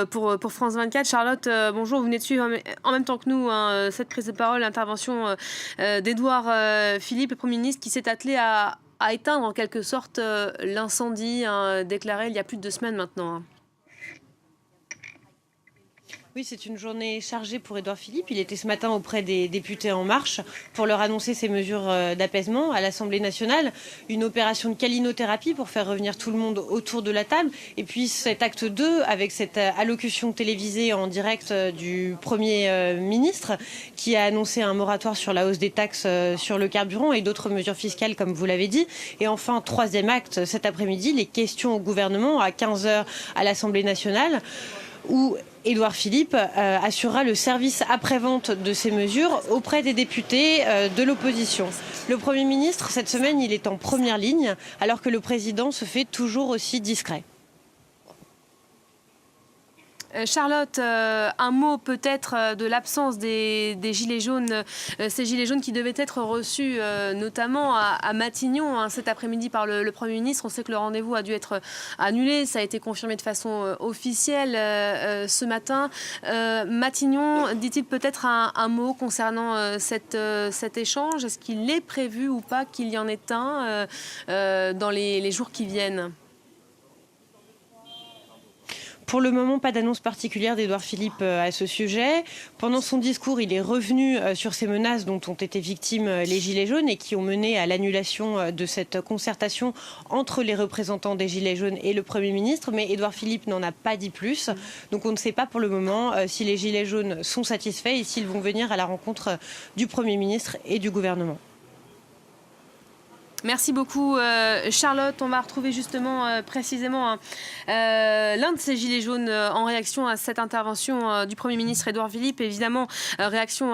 Pour France 24. Charlotte, bonjour, vous venez de suivre en même temps que nous cette prise de parole, l'intervention d'Édouard Philippe, le Premier ministre, qui s'est attelé à éteindre en quelque sorte l'incendie déclaré il y a plus de 2 semaines maintenant. Oui, c'est une journée chargée pour Édouard Philippe. Il était ce matin auprès des députés En Marche pour leur annoncer ces mesures d'apaisement à l'Assemblée nationale. Une opération de câlinothérapie pour faire revenir tout le monde autour de la table. Et puis cet acte 2 avec cette allocution télévisée en direct du Premier ministre qui a annoncé un moratoire sur la hausse des taxes sur le carburant et d'autres mesures fiscales comme vous l'avez dit. Et enfin, troisième acte cet après-midi, les questions au gouvernement à 15h à l'Assemblée nationale, où Édouard Philippe assurera le service après-vente de ces mesures auprès des députés de l'opposition. Le Premier ministre, cette semaine, il est en première ligne, alors que le président se fait toujours aussi discret. Charlotte, un mot peut-être de l'absence des gilets jaunes, ces gilets jaunes qui devaient être reçus notamment à Matignon cet après-midi par le Premier ministre. On sait que le rendez-vous a dû être annulé, ça a été confirmé de façon officielle ce matin. Matignon, dit-il peut-être un mot concernant cet échange? Est-ce qu'il est prévu ou pas qu'il y en ait un dans les jours qui viennent? Pour le moment, pas d'annonce particulière d'Édouard Philippe à ce sujet. Pendant son discours, il est revenu sur ces menaces dont ont été victimes les Gilets jaunes et qui ont mené à l'annulation de cette concertation entre les représentants des Gilets jaunes et le Premier ministre. Mais Édouard Philippe n'en a pas dit plus. Donc on ne sait pas pour le moment si les Gilets jaunes sont satisfaits et s'ils vont venir à la rencontre du Premier ministre et du gouvernement. Merci beaucoup Charlotte. On va retrouver justement précisément l'un de ces gilets jaunes en réaction à cette intervention du Premier ministre Édouard Philippe. Évidemment, réaction